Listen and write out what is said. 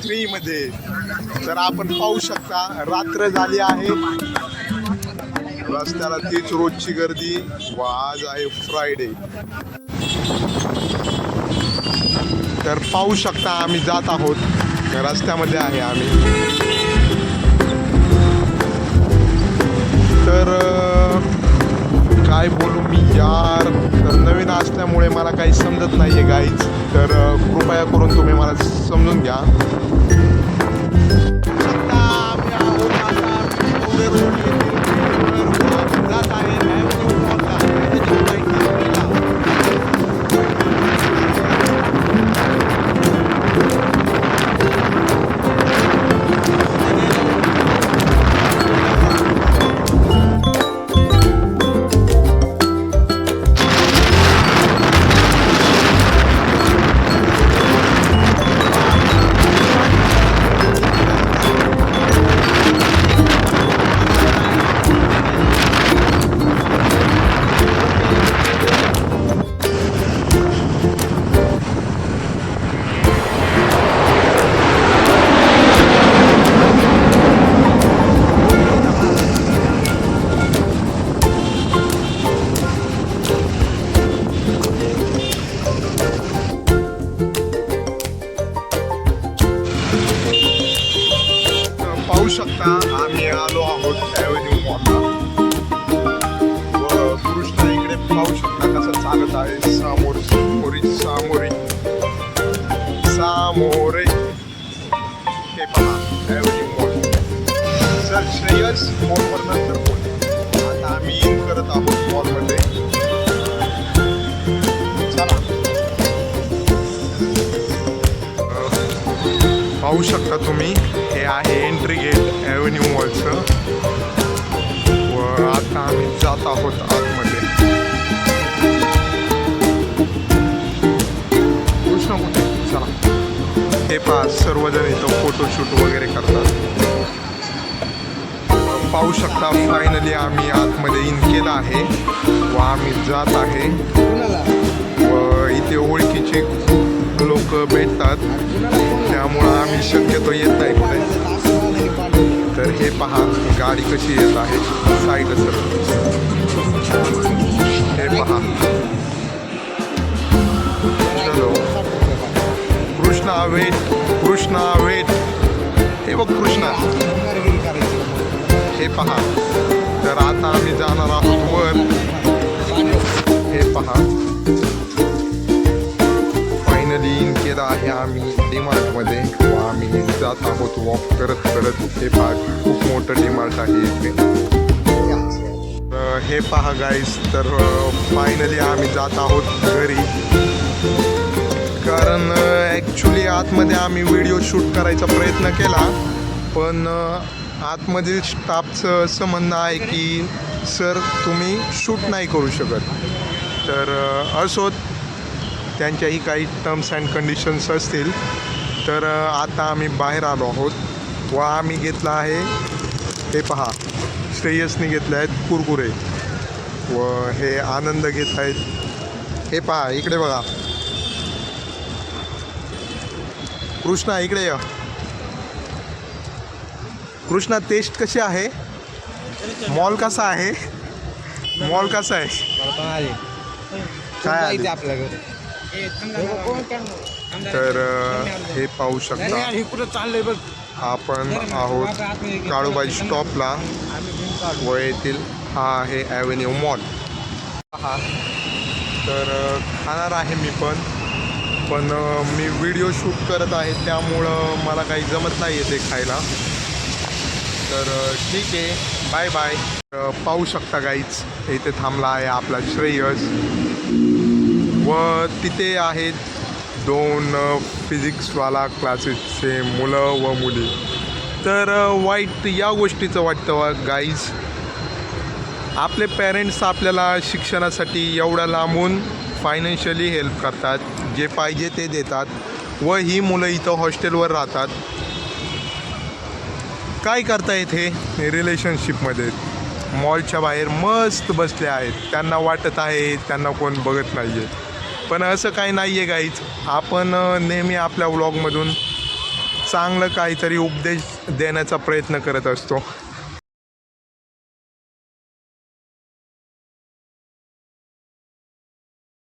Free मध्ये. तर आपण पाहू शकता रात्र झाली आहे, रस्त्याला तीच रोजची गर्दी व आज आहे फ्रायडे. तर पाहू शकता आम्ही जात आहोत, रस्त्यामध्ये आहे आम्ही. तर काय बोलू मी यार, तर नवीन असल्यामुळे मला काही समजत नाही आहे गाईज. तर कृपया करून तुम्ही मला समजून घ्या. जात आहे पाहू शकता आम्ही आलो आहोत ॲव्हेन्यू मॉलला व कृष्णा इकडे पाहू शकता कसं चालत आहे सामोरे हे पहा ॲव्हेन्यू मॉल. सर श्रेयस मॉलवर नंतर बोलले. आता आम्ही इन करत आहोत मॉलमध्ये. चला पाहू शकता तुम्ही, हे आहे एंट्री गेट ॲव्हेन्यू मॉलचं व आता आम्ही जात आहोत आतमध्ये. कृष्ण कुठे? चला हे पहा सर्वजण इथं फोटोशूट वगैरे करतात. पाहू शकता फायनली आम्ही आतमध्ये इन केलं आहे व आम्ही जात आहे व इथे ओळखीचे खूप लोक भेटतात, त्यामुळं आम्ही शक्यतो येत नाही कुठे. तर हे पहा गाडी कशी येत आहे साईड सर, हे पहा. चलो कृष्णा वेट, कृष्णा वेट. हे बघ कृष्णा, हे पहा. तर आता आम्ही जाणार आहोत वर. हे पहा फायनली इन केलं आहे आम्ही डीमार्टमध्ये व आम्ही जात आहोत वॉक करत करत. हे पहा खूप मोठं डीमार्ट आहे इथे. हे पहा गाईस, तर फायनली आम्ही जात आहोत घरी, कारण ॲक्च्युली आतमध्ये आम्ही व्हिडिओ शूट करायचा प्रयत्न केला, पण आतमधील स्टाफचं असं म्हणणं आहे की सर तुम्ही शूट नाही करू शकत. तर असोत, त्यांच्याही काही टर्म्स अँड कंडिशन्स असतील. तर आता आम्ही बाहेर आलो आहोत व आम्ही घेतला आहे, हे पहा श्रेयसने घेतले आहेत कुरकुरे व हे आनंद घेत आहेत. हे पहा इकडे बघा, कृष्णा इकडे या. कृष्णा टेस्ट कशी आहे? मॉल कसा आहे? मॉल कसा आहे? काय आपल्याकडे? तर हे पाहू शकता आपण आहोत काळूबाई स्टॉपला व येथील हा आहे ॲव्हेन्यू मॉल. हा तर खाणार आहे मी पण मी व्हिडिओ शूट करत आहे, त्यामुळं मला काही जमत नाही आहे ते खायला. तर ठीक आहे, बाय बाय. पाहू शकता गाईज, इथे थांबला आहे आपला श्रेयस व तिथे आहेत 2 फिजिक्सवाला क्लासेसचे मुलं व मुली. तर वाईट या गोष्टीचं वाटतं गाईज, आपले पेरेंट्स आपल्याला शिक्षणासाठी एवढ्या लांबून फायनान्शियली हेल्प करतात, जे पाहिजे ते देतात व ही मुलं इथं हॉस्टेलवर राहतात. काय करता येते रिलेशनशिपमध्ये, मॉलच्या बाहेर मस्त बसले आहेत, त्यांना वाटत आहे त्यांना कोण बघत नाही आहे. पण असं काही नाही आहे गाईज, आपण नेहमी आपल्या व्लॉगमधून चांगलं काहीतरी उपदेश देण्याचा प्रयत्न करत असतो.